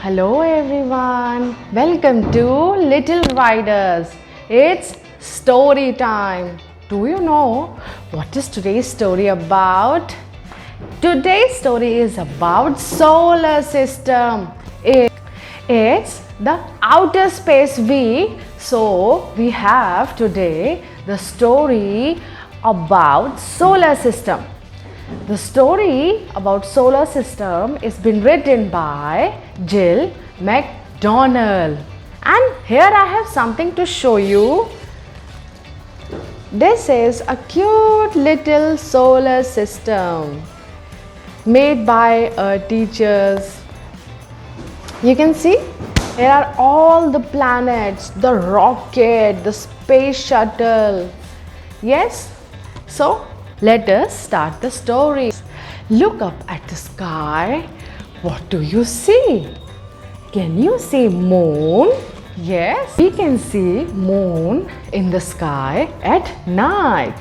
Hello everyone, welcome to Little Riders. It's story time. Do you know what is today's story about? Today's story is about solar system. It's the outer space week. So we have today the story about solar system. The story about solar system is been written by Jill McDonald. And here I have something to show you. This is a cute little solar system made by our teachers. You can see here are all the planets, the rocket, the space shuttle. Yes, so let us start the story. Look up at the sky. What do you see? Can you see moon? Yes, we can see moon in the sky at night.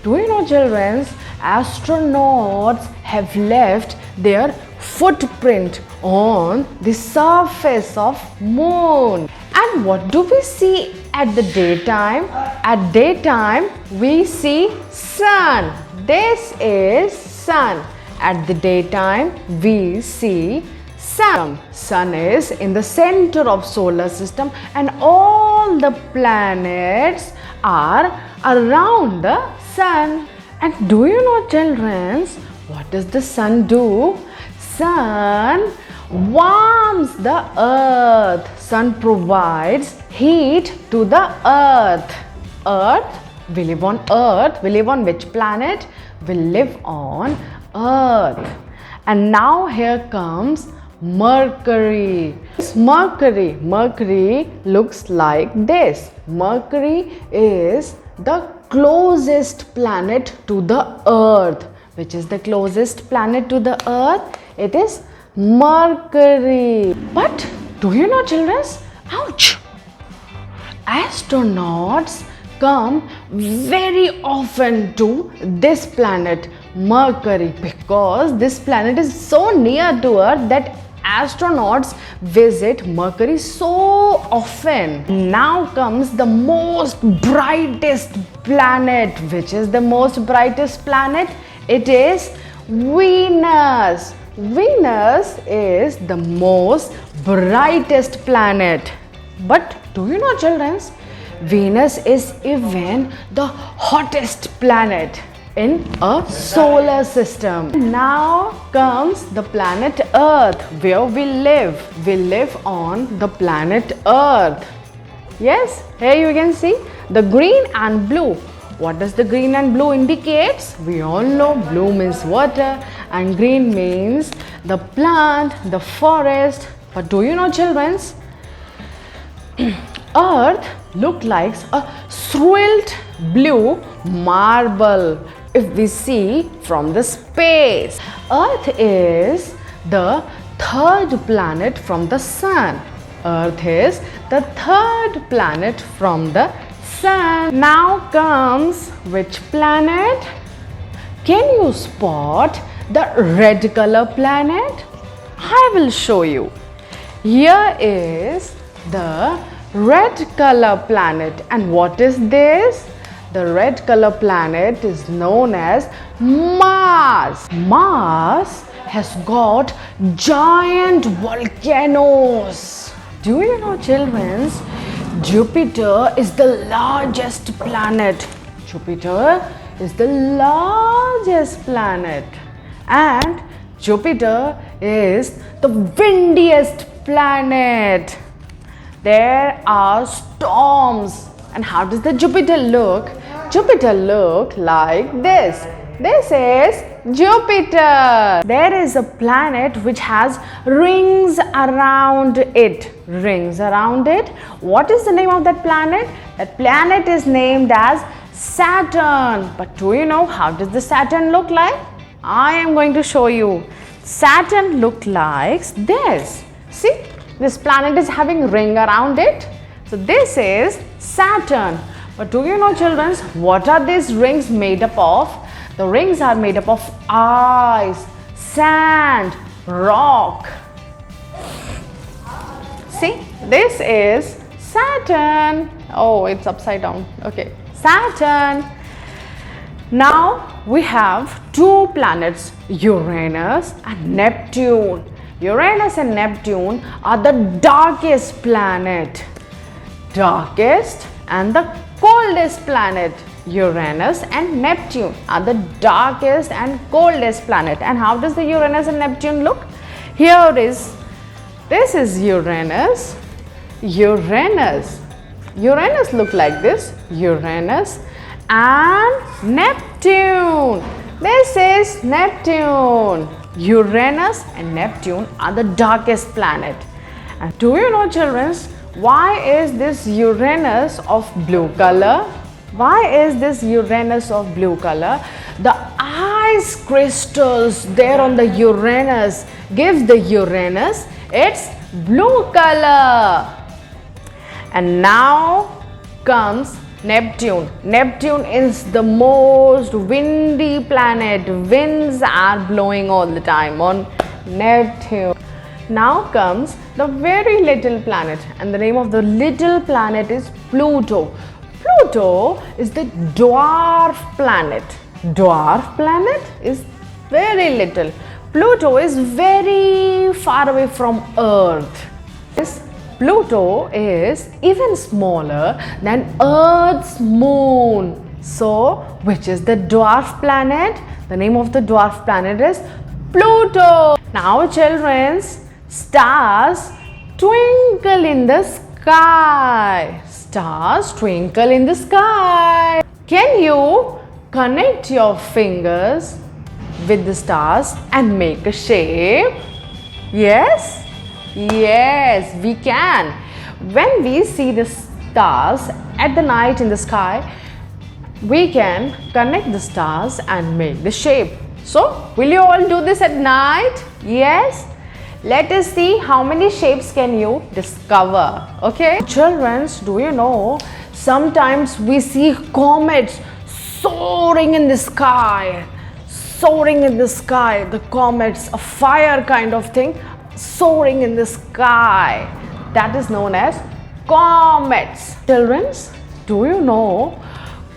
Do you know, children, astronauts have left their footprint on the surface of moon. And what do we see at the daytime? At daytime, we see sun. This is sun. At the daytime, we see sun. Sun is in the center of solar system and all the planets are around the sun. And do you know, children, what does the sun do? Sun warms the earth. Sun provides heat to the earth. Earth, we live on earth. We live on which planet? We live on earth. And now here comes Mercury. Mercury looks like this. Mercury is the closest planet to the earth. Which is the closest planet to the earth? It is Mercury. But do you know, children? Ouch! Astronauts come very often to this planet Mercury because this planet is so near to Earth that astronauts visit Mercury so often. Now comes the most brightest planet. Which is the most brightest planet? It is Venus. Venus is the most brightest planet. But do you know, children, Venus is even the hottest planet in a solar system. Now comes the planet Earth, where we live. We live on the planet Earth. Yes, here you can see the green and blue. What does the green and blue indicates? We all know blue means water and green means the plant, the forest. But do you know, children, Earth looks like a swirled blue marble if we see from the space. Earth is the third planet from the sun. Earth is the third planet from the sun. Now comes which planet? Can you spot the red color planet? I will show you. Here is the red color planet. And what is this? The red color planet is known as Mars. Mars has got giant volcanoes. Do you know, children, Jupiter is the largest planet. Jupiter is the largest planet. And Jupiter is the windiest planet. There are storms. And how does the Jupiter look? Jupiter look like this. This is Jupiter. There is a planet which has rings around it. Rings around it. What is the name of that planet? That planet is named as Saturn. But do you know how does the Saturn look like? I am going to show you. Saturn look like this. See, this planet is having ring around it. So this is Saturn. But do you know, children, what are these rings made up of? The rings are made up of ice, sand, rock. See, this is Saturn. Oh, it's upside down. Okay, Saturn. Now we have two planets, Uranus and Neptune. Uranus and Neptune are the darkest planet. Darkest and the coldest planet. Uranus and Neptune are the darkest and coldest planet. And how does the Uranus and Neptune look? This is Uranus. Uranus look like this. Uranus and Neptune. This is Neptune. Uranus and Neptune are the darkest planet. And do you know, children, why is this Uranus of blue color? Why is this Uranus of blue color? The ice crystals there on the Uranus gives the Uranus its blue color. And now comes Neptune. Neptune is the most windy planet. Winds are blowing all the time on Neptune. Now comes the very little planet, and the name of the little planet is Pluto. Pluto is the dwarf planet. Dwarf planet is very little. Pluto is very far away from Earth. Pluto is even smaller than Earth's moon. So, which is the dwarf planet? The name of the dwarf planet is Pluto. Now, children, stars twinkle in the sky. Stars twinkle in the sky. Can you connect your fingers with the stars and make a shape? Yes? Yes, we can. When we see the stars at the night in the sky, we can connect the stars and make the shape. So, will you all do this at night? Yes? Let us see how many shapes can you discover. Okay? Children, do you know, sometimes we see comets soaring in the sky. Soaring in the sky. The comets, a fire kind of thing, soaring in the sky. That is known as comets. Children, do you know,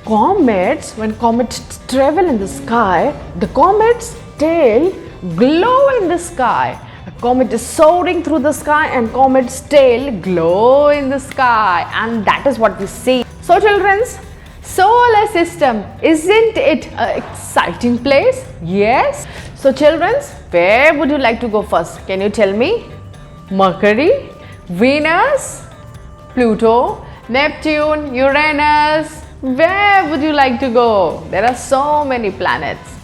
comets, when comets travel in the sky, the comet's tail glow in the sky. A comet is soaring through the sky and comet's tail glow in the sky, and that is what we see. So children, solar system, isn't it an exciting place? Yes. So children, where would you like to go first? Can you tell me? Mercury, Venus, Pluto, Neptune, Uranus. Where would you like to go? There are so many planets.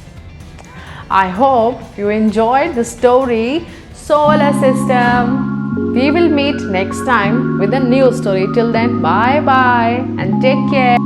I hope you enjoyed the story Solar System. We will meet next time with a new story. Till then, bye bye and take care.